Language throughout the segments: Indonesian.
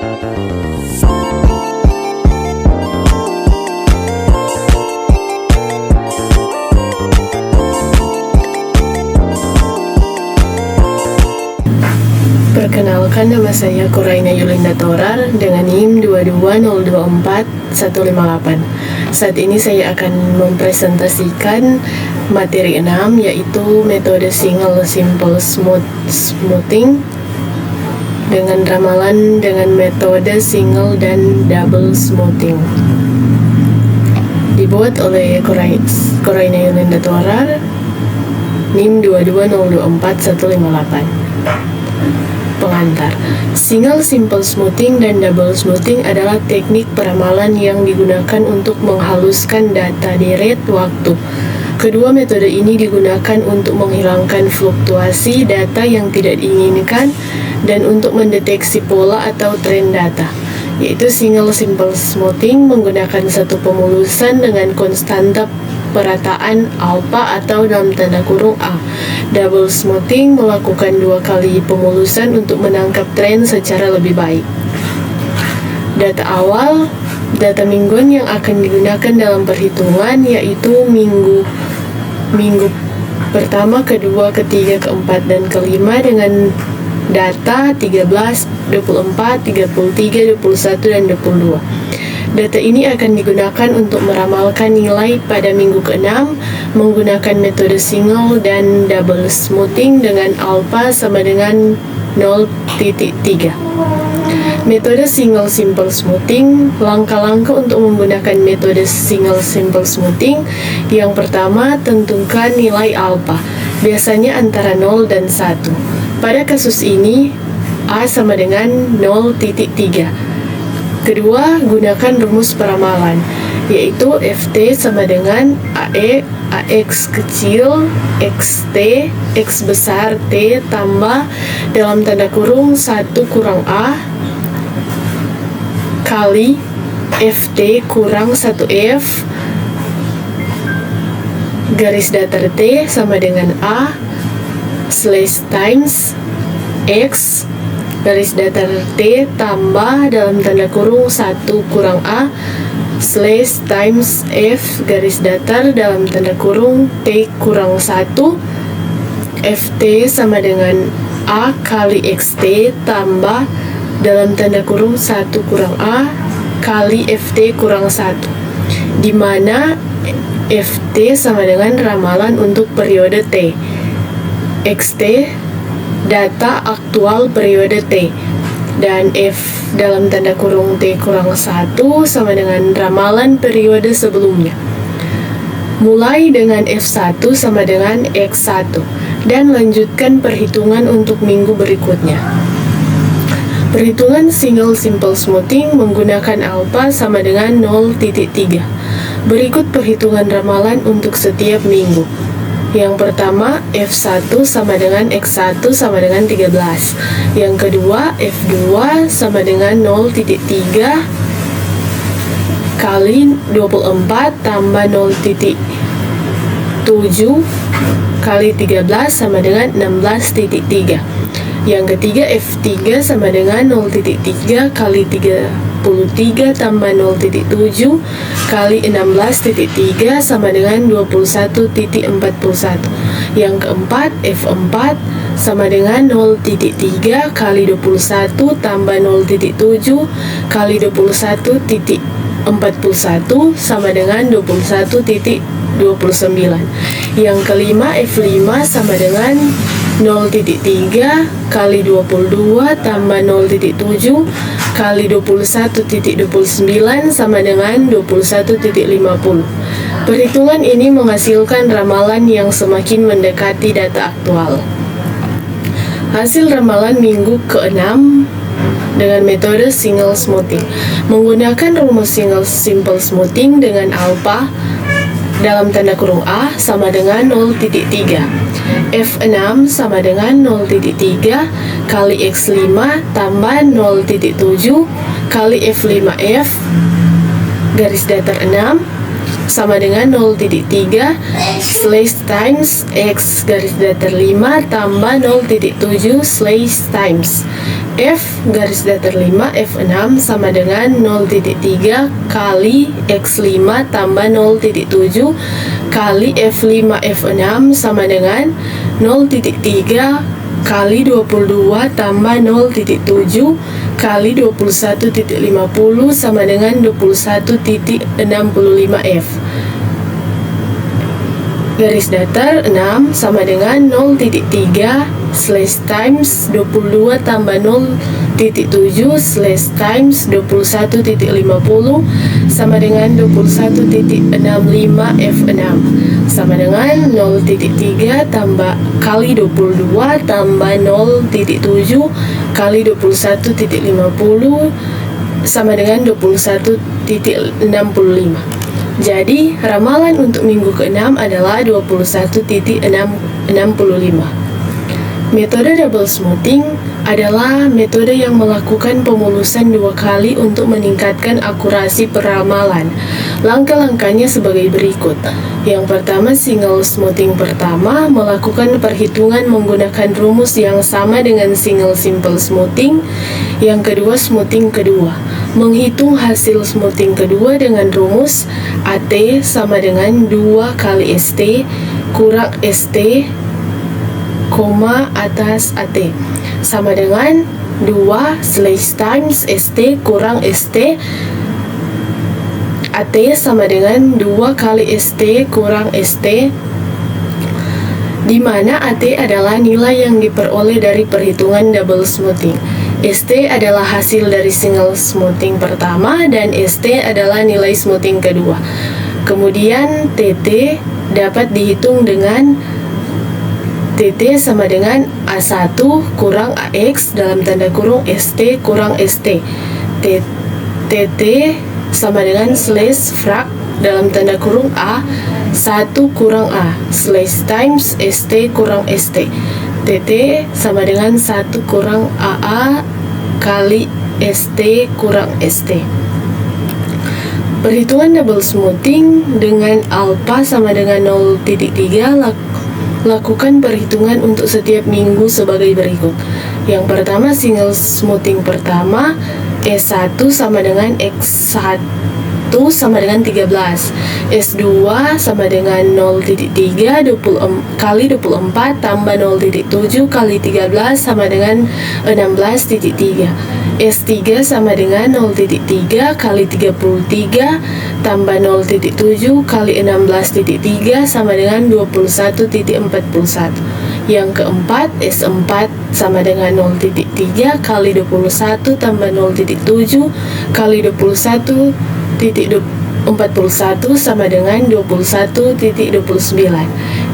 Perkenalkan, nama saya Koraina Yulinda Torar dengan NIM 22024-158. Saat ini saya akan mempresentasikan materi 6, yaitu metode single simple smoothing dengan ramalan dengan metode single dan double smoothing. Dibuat oleh Koraina Yulinda Torar, NIM 22024-158. Pengantar. Single simple smoothing dan double smoothing adalah teknik peramalan yang digunakan untuk menghaluskan data deret waktu. Kedua metode ini digunakan untuk menghilangkan fluktuasi data yang tidak diinginkan dan untuk mendeteksi pola atau tren data, yaitu single simple smoothing menggunakan satu pemulusan dengan konstanta perataan alpha atau dalam tanda kurung A. Double smoothing melakukan 2 kali pemulusan untuk menangkap tren secara lebih baik. Data awal, data mingguan yang akan digunakan dalam perhitungan yaitu minggu pertama, kedua, ketiga, keempat, dan kelima dengan data 13, 24, 33, 21, dan 22. Data ini akan digunakan untuk meramalkan nilai pada minggu ke-6 menggunakan metode single dan double smoothing dengan alpha sama dengan 0.3. Metode single simple smoothing. Langkah-langkah untuk menggunakan metode single simple smoothing. Yang pertama, tentukan nilai alpha, biasanya antara 0 dan 1. Pada kasus ini, A sama dengan 0.3. Kedua, gunakan rumus peramalan, yaitu FT sama dengan AE, AX kecil, XT, X besar, T tambah dalam tanda kurung 1 kurang A kali FT kurang 1F garis datar T sama dengan A slash times X garis datar T tambah dalam tanda kurung 1 kurang A slash times F garis datar dalam tanda kurung T kurang 1 FT sama dengan A kali XT tambah dalam tanda kurung 1 kurang A kali FT kurang 1, di mana FT sama dengan ramalan untuk periode T, XT data aktual periode T, dan F dalam tanda kurung T kurang 1 sama dengan ramalan periode sebelumnya. Mulai dengan F1 sama dengan X1 dan lanjutkan perhitungan untuk minggu berikutnya. Perhitungan single simple smoothing menggunakan alpha sama dengan 0.3. Berikut perhitungan ramalan untuk setiap minggu. Yang pertama, F1 sama dengan X1 sama dengan 13. Yang kedua, F2 sama dengan 0.3 kali 24 tambah 0.7 kali 13 sama dengan 16.3. Yang ketiga, F3 sama dengan 0.3 kali 33 tambah 0.7 kali 16.3 sama dengan 21.41. Yang keempat, F4 sama dengan 0.3 kali 21 tambah 0.7 kali 21.41 sama dengan 21.29. Yang kelima, F5 sama dengan 0.3 kali 22 tambah 0.7 kali 21.29 sama dengan 21.50. Perhitungan ini menghasilkan ramalan yang semakin mendekati data aktual. Hasil ramalan minggu ke-6 dengan metode single smoothing. Menggunakan rumus single simple smoothing dengan alpha dalam tanda kurung A sama dengan 0.3. F6 sama dengan 0.3 kali X5 tambah 0.7 kali F5F garis datar 6 sama dengan 0.3 slash times X garis datar 5 tambah 0.7 slash times F garis datar 5 F6 sama dengan 0,3 kali X5 tambah 0,7 kali F5 F6 sama dengan 0,3 kali 22 tambah 0,7 kali 21,50 sama dengan 21,65 F. Garis datar 6 sama dengan 0,3 slash times 22 tambah 0,7 slash times 21,50 sama dengan 21,65 F6 sama dengan 0,3 tambah kali 22 tambah 0,7 kali 21,50 sama dengan 21,65. Jadi, ramalan untuk minggu ke-6 adalah 21,65. Metode double smoothing adalah metode yang melakukan pemulusan 2 kali untuk meningkatkan akurasi peramalan. Langkah-langkahnya sebagai berikut. Yang pertama, single smoothing pertama melakukan perhitungan menggunakan rumus yang sama dengan single simple smoothing. Yang kedua, smoothing kedua menghitung hasil smoothing kedua dengan rumus AT sama dengan 2 kali ST kurang ST, atas AT sama dengan 2 slash times ST kurang ST AT sama dengan 2 kali ST kurang ST, di mana AT adalah nilai yang diperoleh dari perhitungan double smoothing. ST adalah hasil dari single smoothing pertama dan ST adalah nilai smoothing kedua. Kemudian TT dapat dihitung dengan TT sama dengan A1 kurang AX dalam tanda kurung ST kurang ST. TT sama dengan slash frak dalam tanda kurung A1 kurang A slash times ST kurang ST. TT sama dengan 1 kurang AA kali ST kurang ST. Perhitungan double smoothing dengan alpha sama dengan 0,3. Lakukan perhitungan untuk setiap minggu sebagai berikut. Yang pertama, single smoothing pertama S1 sama dengan X1 sama dengan 13, S2 sama dengan 0,3 kali 24 tambah 0,7 kali 13 sama dengan 16,3, S3 sama dengan 0,3 kali 33 tambah 0,7 kali 16,3 sama dengan 21,41. Yang keempat, S4 sama dengan 0,3 kali 21 tambah 0,7 kali 21,41 sama dengan 21,29.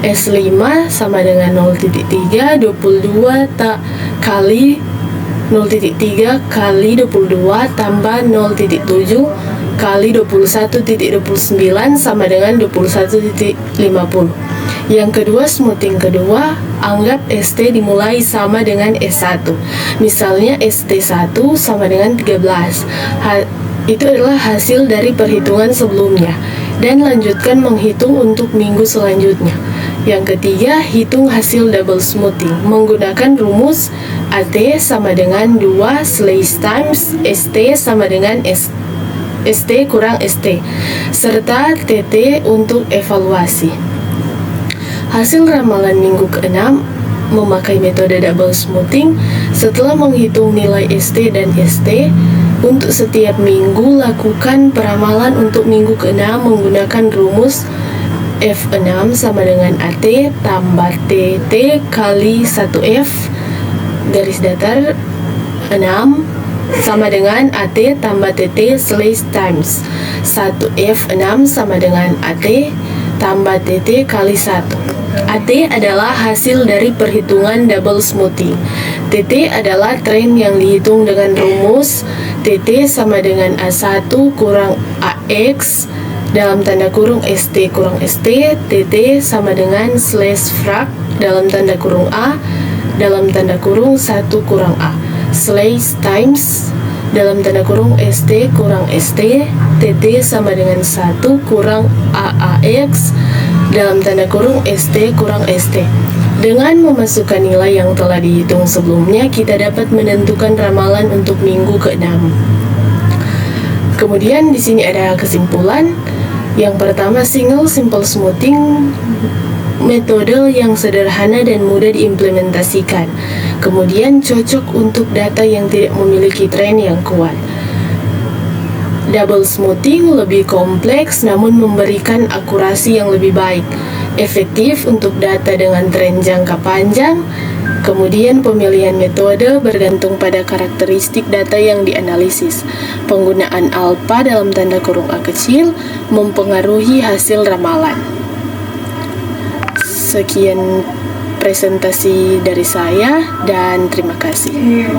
S5 sama dengan 0,3 22 kali 0,3 kali 22 tambah 0,7 kali 21,29 sama dengan 21,50. Yang kedua, smoothing kedua, anggap ST dimulai sama dengan S1. Misalnya ST1 sama dengan 13. Itu adalah hasil dari perhitungan sebelumnya. Dan lanjutkan menghitung untuk minggu selanjutnya. Yang ketiga, hitung hasil double smoothing menggunakan rumus AT sama dengan 2 slash times ST sama dengan ST kurang ST serta TT untuk evaluasi. Hasil ramalan minggu ke-6 memakai metode double smoothing. Setelah menghitung nilai ST dan ST untuk setiap minggu, lakukan peramalan untuk minggu ke-6 menggunakan rumus F6 sama dengan AT tambah TT kali 1F garis datar 6 sama dengan AT tambah TT slash times 1F6 sama dengan AT tambah TT kali 1. AT adalah hasil dari perhitungan double smoothing. TT adalah tren yang dihitung dengan rumus TT sama dengan A1 kurang AX dalam tanda kurung ST kurang ST. TT sama dengan slash frak dalam tanda kurung A dalam tanda kurung 1 kurang A slash times dalam tanda kurung ST kurang ST. TT sama dengan 1 kurang AAX dalam tanda kurung ST kurang ST. Dengan memasukkan nilai yang telah dihitung sebelumnya, kita dapat menentukan ramalan untuk minggu ke-6. Kemudian di sini ada kesimpulan. Yang pertama, single simple smoothing metode yang sederhana dan mudah diimplementasikan. Kemudian cocok untuk data yang tidak memiliki tren yang kuat. Double smoothing lebih kompleks namun memberikan akurasi yang lebih baik, efektif untuk data dengan tren jangka panjang. Kemudian pemilihan metode bergantung pada karakteristik data yang dianalisis. Penggunaan alpha dalam tanda kurung A kecil mempengaruhi hasil ramalan. Sekian presentasi dari saya dan terima kasih.